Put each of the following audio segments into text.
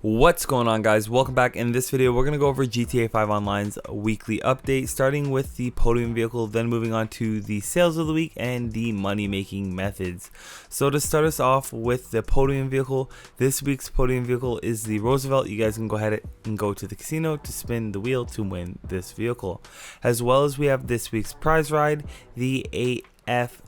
What's going on, guys? Welcome back. In this video we're going to go over GTA 5 Online's weekly update, starting with the podium vehicle, then moving on to the sales of the week and the money making methods. So to start us off with the podium vehicle, this week's podium vehicle is the Roosevelt. You guys can go ahead and go to the casino to spin the wheel to win this vehicle, as well as we have this week's prize ride, the AF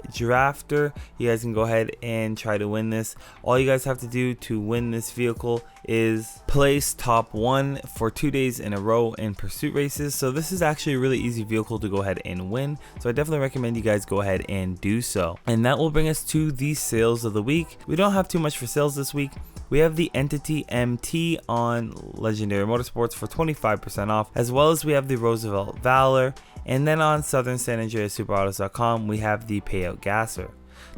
Drafter. You guys can go ahead and try to win this. All you guys have to do to win this vehicle is place top 1 for 2 days in a row in pursuit races. So this is actually a really easy vehicle to go ahead and win, so I definitely recommend you guys go ahead and do so. And that will bring us to the sales of the week. We don't have too much for sales this week. We have the Entity MT on Legendary Motorsports for 25% off, as well as we have the Roosevelt Valor. And then on Southern San Andreas Superautos.com, we have the Payout Gasser.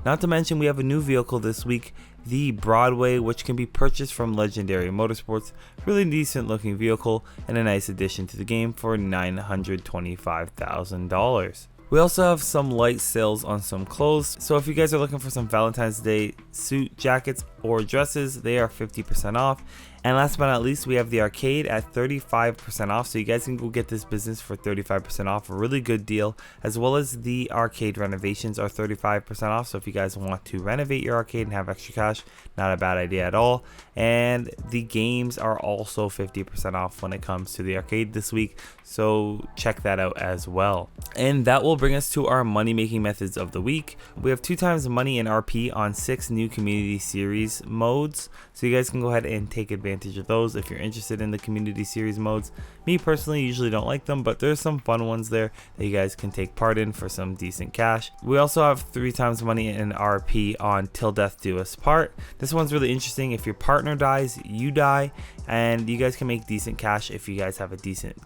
Not to mention, we have a new vehicle this week, the Broadway, which can be purchased from Legendary Motorsports. Really decent looking vehicle and a nice addition to the game for $925,000. We also have some light sales on some clothes, so if you guys are looking for some Valentine's Day suit jackets or dresses, they are 50% off. And last but not least, we have the arcade at 35% off, so you guys can go get this business for 35% off, a really good deal, as well as the arcade renovations are 35% off. So if you guys want to renovate your arcade and have extra cash, not a bad idea at all. And the games are also 50% off when it comes to the arcade this week, so check that out as well. And that will bring us to our money making methods of the week. We have 2 times money in RP on 6 new community series modes, so you guys can go ahead and take advantage of those if you're interested in the community series modes. Me personally usually don't like them, but there's some fun ones there that you guys can take part in for some decent cash. We also have 3 times money in RP on Till Death Do Us Part. This one's really interesting. If your partner dies, you die, and you guys can make decent cash if you guys have a decent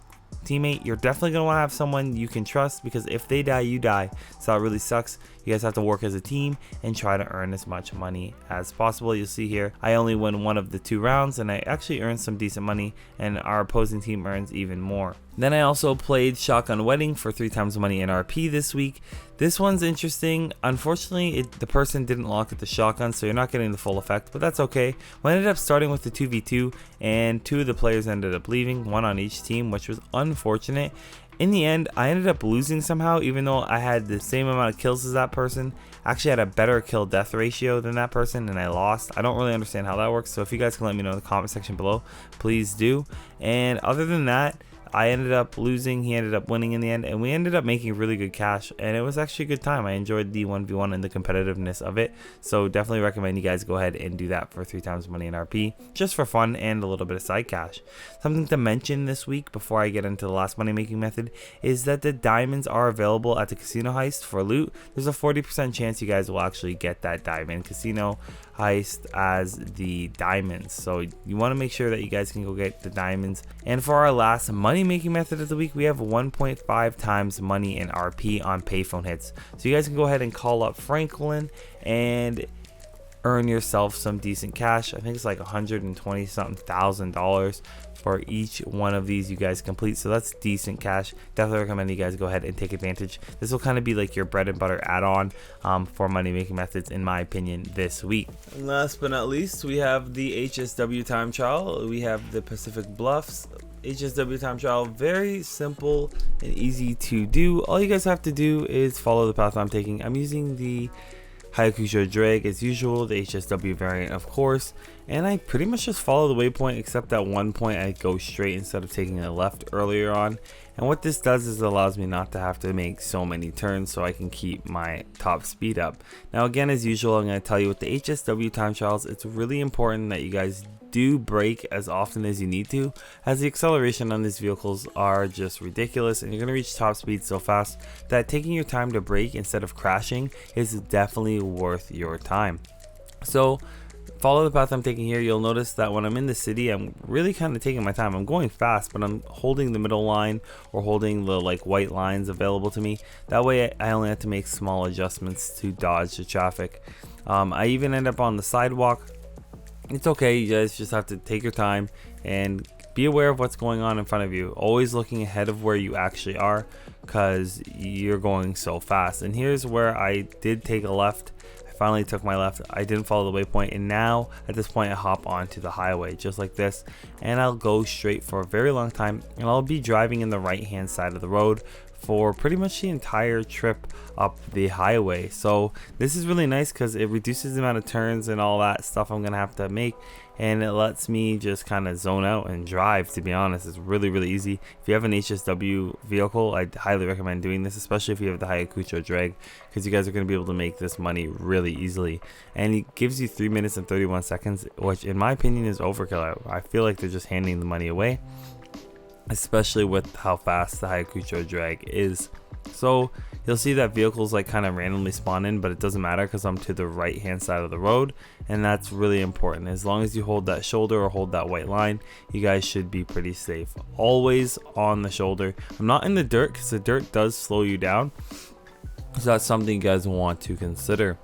teammate. You're definitely going to want to have someone you can trust, because if they die, you die, so that really sucks. You guys have to work as a team and try to earn as much money as possible. You'll see here I only win one of the 2 rounds, and I actually earned some decent money, and our opposing team earns even more. Then I also played Shotgun Wedding for 3 times money in RP this week. This one's interesting. Unfortunately, the person didn't lock at the shotgun, so you're not getting the full effect, but that's okay. We ended up starting with the 2v2, and 2 of the players ended up leaving, 1 on each team, which was unfortunate. In the end, I ended up losing somehow, even though I had the same amount of kills as that person. I actually had a better kill death ratio than that person, and I lost. I don't really understand how that works, so if you guys can let me know in the comment section below, please do. And other than that, I ended up losing, he ended up winning in the end, and we ended up making really good cash, and it was actually a good time. I enjoyed the 1v1 and the competitiveness of it, so definitely recommend you guys go ahead and do that for 3 times money in RP, just for fun and a little bit of side cash. Something to mention this week before I get into the last money making method is that the diamonds are available at the casino heist for loot. There's a 40% chance you guys will actually get that diamond casino heist as the diamonds, so you want to make sure that you guys can go get the diamonds. And for our last money making method of the week, we have 1.5 times money in RP on payphone hits, so you guys can go ahead and call up Franklin and earn yourself some decent cash. I think it's like 120 something thousand dollars for each one of these you guys complete, so that's decent cash. Definitely recommend you guys go ahead and take advantage. This will kind of be like your bread and butter add-on for money making methods, in my opinion, this week. And last but not least, we have the HSW time trial. We have the Pacific Bluffs HSW time trial. Very simple and easy to do. All you guys have to do is follow the path I'm taking. I'm using the Hayakusho drag as usual, the HSW variant of course, and I pretty much just follow the waypoint, except at one point I go straight instead of taking a left earlier on. And what this does is it allows me not to have to make so many turns, so I can keep my top speed up. Now again, as usual, I'm going to tell you with the HSW time trials, it's really important that you guys do brake as often as you need to, as the acceleration on these vehicles are just ridiculous, and you're going to reach top speed so fast that taking your time to brake instead of crashing is definitely worth your time. So follow the path I'm taking here. You'll notice that when I'm in the city, I'm really kind of taking my time. I'm going fast, but I'm holding the middle line or holding the white lines available to me. That way I only have to make small adjustments to dodge the traffic. I even end up on the sidewalk. It's okay, you guys just have to take your time and be aware of what's going on in front of you. Always looking ahead of where you actually are, because you're going so fast. And here's where I did take a left. finally took my left. I didn't follow the waypoint, and now at this point I hop onto the highway just like this, and I'll go straight for a very long time, and I'll be driving in the right hand side of the road for pretty much the entire trip up the highway. So this is really nice because it reduces the amount of turns and all that stuff I'm gonna have to make, and it lets me just kind of zone out and drive. To be honest, it's really easy. If you have an HSW vehicle, I highly recommend doing this, especially if you have the Hayakucho drag, because you guys are going to be able to make this money really easily. And it gives you 3 minutes and 31 seconds, which in my opinion is overkill. I feel like they're just handing the money away, especially with how fast the Hayakucho drag is. So you'll see that vehicles like kind of randomly spawn in, but it doesn't matter because I'm to the right hand side of the road, and that's really important. As long as you hold that shoulder or hold that white line, you guys should be pretty safe. Always on the shoulder. I'm not in the dirt because the dirt does slow you down, so that's something you guys want to consider.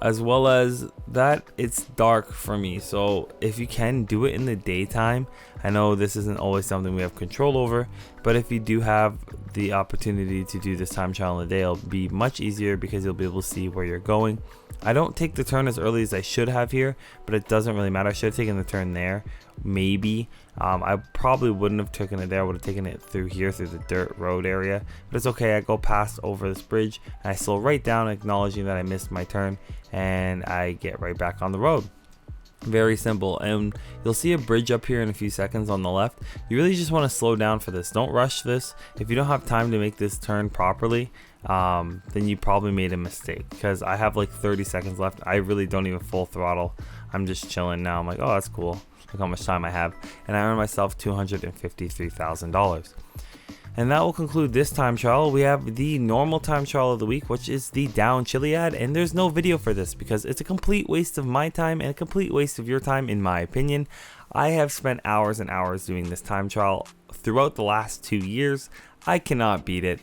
As well as that, it's dark for me, so if you can, do it in the daytime. I know this isn't always something we have control over, but if you do have the opportunity to do this time trial in the day, it'll be much easier because you'll be able to see where you're going. I don't take the turn as early as I should have here, but it doesn't really matter. I should have taken the turn there, maybe. I probably wouldn't have taken it there. I would have taken it through here, through the dirt road area, but it's okay. I go past over this bridge and I slow right down, acknowledging that I missed my turn, and I get right back on the road. Very simple. And you'll see a bridge up here in a few seconds on the left. You really just want to slow down for this. Don't rush this. If you don't have time to make this turn properly, then you probably made a mistake, because I have like 30 seconds left. I really don't even full throttle. I'm just chilling now. I'm like, oh, that's cool. Look how much time I have, and I earned myself $253,000. And that will conclude this time trial. We have the normal time trial of the week, which is the down Chiliad, and there's no video for this because it's a complete waste of my time and a complete waste of your time, in my opinion. I have spent hours and hours doing this time trial throughout the last 2 years. I cannot beat it.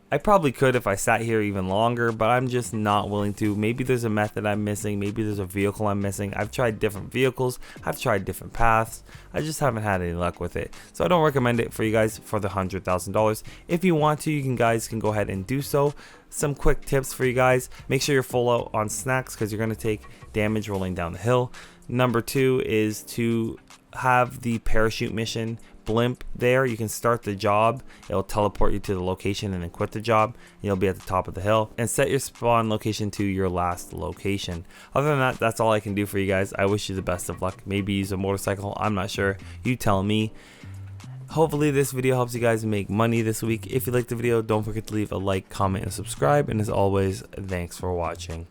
I probably could if I sat here even longer, but I'm just not willing to. Maybe there's a method I'm missing. Maybe there's a vehicle I'm missing. I've tried different vehicles. I've tried different paths. I just haven't had any luck with it. So I don't recommend it for you guys for the $100,000. If you want to, you guys can go ahead and do so. Some quick tips for you guys. Make sure you're full out on snacks because you're going to take damage rolling down the hill. Number 2 is to have the parachute mission blimp there. You can start the job, it'll teleport you to the location, and then quit the job, and you'll be at the top of the hill. And set your spawn location to your last location. Other than that, that's all I can do for you guys. I wish you the best of luck. Maybe use a motorcycle, I'm not sure, you tell me. Hopefully this video helps you guys make money this week. If you liked the video, don't forget to leave a like, comment, and subscribe. And as always, thanks for watching.